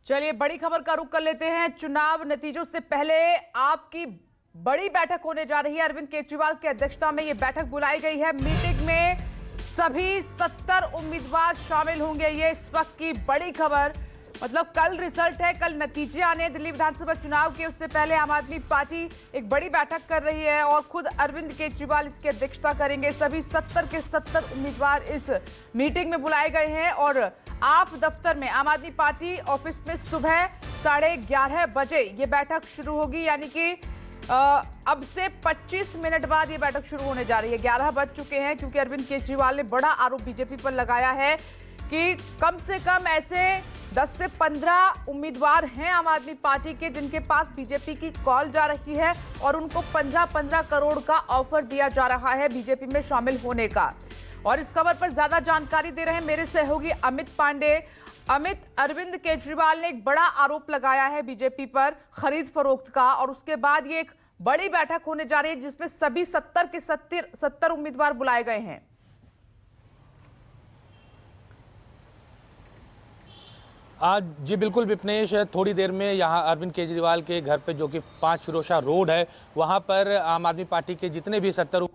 चलिए बड़ी खबर का रुख कर लेते हैं। चुनाव नतीजों से पहले आपकी बड़ी बैठक होने जा रही है। अरविंद केजरीवाल की अध्यक्षता में यह बैठक बुलाई गई है। मीटिंग में सभी 70 उम्मीदवार शामिल होंगे। ये इस वक्त की बड़ी खबर। मतलब कल रिजल्ट है, कल नतीजे आने हैं दिल्ली विधानसभा चुनाव के। उससे पहले आम आदमी पार्टी एक बड़ी बैठक कर रही है और खुद अरविंद केजरीवाल इसकी अध्यक्षता करेंगे। सभी 70 के 70 उम्मीदवार इस मीटिंग में बुलाए गए हैं और आप दफ्तर में आम आदमी पार्टी ऑफिस में सुबह 11:30 बजे ये बैठक शुरू होगी। यानी कि अब से 25 मिनट बाद ये बैठक शुरू होने जा रही है। 11 बज चुके हैं क्योंकि अरविंद केजरीवाल ने बड़ा आरोप बीजेपी पर लगाया है कि कम से कम ऐसे 10 से 15 उम्मीदवार हैं आम आदमी पार्टी के जिनके पास बीजेपी की कॉल जा रही है और उनको 15-15 करोड़ का ऑफर दिया जा रहा है बीजेपी में शामिल होने का। और इस खबर पर ज्यादा जानकारी दे रहे हैं मेरे सहयोगी अमित पांडे। अमित, अरविंद केजरीवाल ने एक बड़ा आरोप लगाया है बीजेपी पर खरीद फरोख्त का और उसके बाद ये एक बड़ी बैठक होने जा रही है जिसमें सभी 70 के 70 उम्मीदवार बुलाए गए हैं। आज जी बिल्कुल विपनेश, थोड़ी देर में यहाँ अरविंद केजरीवाल के घर पे जो कि 5 फिरोजशाह रोड है, वहाँ पर आम आदमी पार्टी के जितने भी 70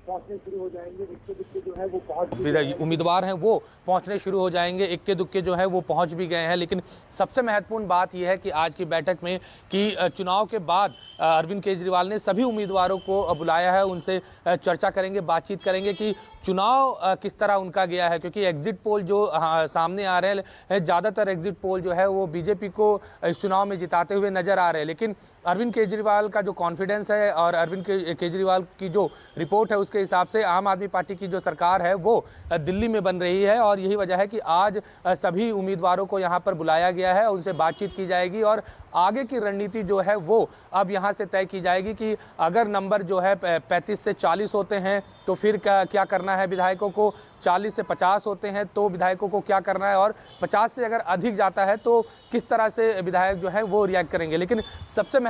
पहुंचने शुरू हो जाएंगे। इक्के दुक्के जो है वो पहुंच उम्मीदवार हैं वो पहुंचने शुरू हो जाएंगे। इक्के दुक्के जो है वो पहुंच भी गए हैं। लेकिन सबसे महत्वपूर्ण बात यह है कि आज की बैठक में कि चुनाव के बाद अरविंद केजरीवाल ने सभी उम्मीदवारों को बुलाया है, उनसे चर्चा करेंगे, बातचीत करेंगे कि चुनाव किस तरह उनका गया है। क्योंकि एग्जिट पोल जो सामने आ रहे हैं, ज़्यादातर एग्जिट पोल जो है वो बीजेपी को इस चुनाव में जिताते हुए नजर आ रहे हैं। लेकिन अरविंद केजरीवाल का जो कॉन्फिडेंस है और अरविंद केजरीवाल की जो रिपोर्ट है उसके हिसाब से आम आदमी पार्टी की जो सरकार है वो दिल्ली में बन रही है। और यही वजह है कि आज सभी उम्मीदवारों को यहाँ पर बुलाया गया है, उनसे बातचीत की जाएगी और आगे की रणनीति जो है वो अब यहाँ से तय की जाएगी कि अगर नंबर जो है 35 से 40 होते हैं तो फिर क्या करना है विधायकों को, 40 से 50 होते हैं तो विधायकों को क्या करना है और 50 से अगर अधिक जाता है तो किस तरह से विधायक जो है वो रिएक्ट करेंगे। लेकिन सबसे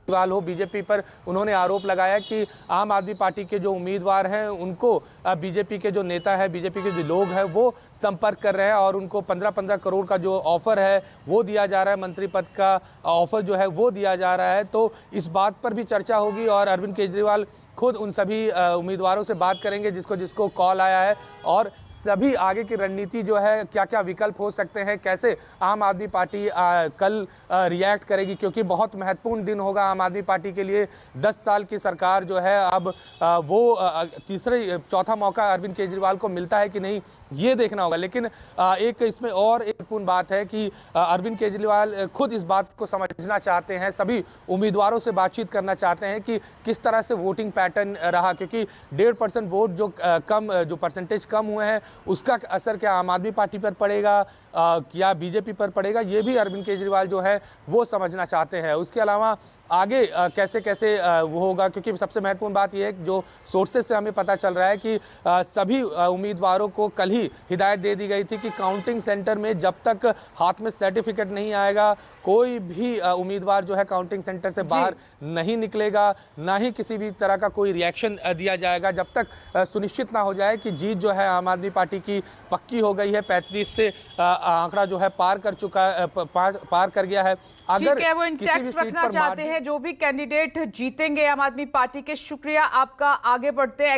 हो बीजेपी पर उन्होंने आरोप लगाया कि आम आदमी पार्टी के जो उम्मीदवार हैं उनको बीजेपी के जो नेता है, बीजेपी के जो लोग हैं वो संपर्क कर रहे हैं और उनको 15-15 करोड़ का जो ऑफर है वो दिया जा रहा है, मंत्री पद का ऑफर जो है वो दिया जा रहा है। तो इस बात पर भी चर्चा होगी और अरविंद केजरीवाल खुद उन सभी उम्मीदवारों से बात करेंगे जिसको कॉल आया है और सभी आगे की रणनीति जो है, क्या क्या विकल्प हो सकते हैं, कैसे आम आदमी पार्टी कल रिएक्ट करेगी। क्योंकि बहुत महत्वपूर्ण दिन होगा आम आदमी पार्टी के लिए। 10 साल की सरकार जो है अब वो चौथा मौका अरविंद केजरीवाल को मिलता है कि नहीं ये देखना होगा। लेकिन एक इसमें और एक पूर्ण बात है कि अरविंद केजरीवाल खुद इस बात को समझना चाहते हैं, सभी उम्मीदवारों से बातचीत करना चाहते हैं कि किस तरह से वोटिंग पैटर्न रहा। क्योंकि 1.5% वोट जो परसेंटेज कम हुए हैं उसका असर क्या आम आदमी पार्टी पर पड़ेगा या बीजेपी पर पड़ेगा, ये भी अरविंद केजरीवाल जो है वो समझना चाहते हैं। उसके अलावा आगे कैसे कैसे वो होगा, क्योंकि सबसे महत्वपूर्ण बात यह है जो सोर्सेज से हमें पता चल रहा है कि सभी उम्मीदवारों को कल ही हिदायत दे दी गई थी कि काउंटिंग सेंटर में जब तक हाथ में सर्टिफिकेट नहीं आएगा कोई भी उम्मीदवार जो है काउंटिंग सेंटर से बाहर नहीं निकलेगा, ना ही किसी भी तरह का कोई रिएक्शन दिया जाएगा जब तक सुनिश्चित ना हो जाए कि जीत जो है आम आदमी पार्टी की पक्की हो गई है। 35 से आंकड़ा जो है पार कर गया है। अगर वो इंटैक्ट रखना चाहते हैं जो भी कैंडिडेट जीतेंगे आम आदमी पार्टी के। शुक्रिया आपका, आगे बढ़ते हैं।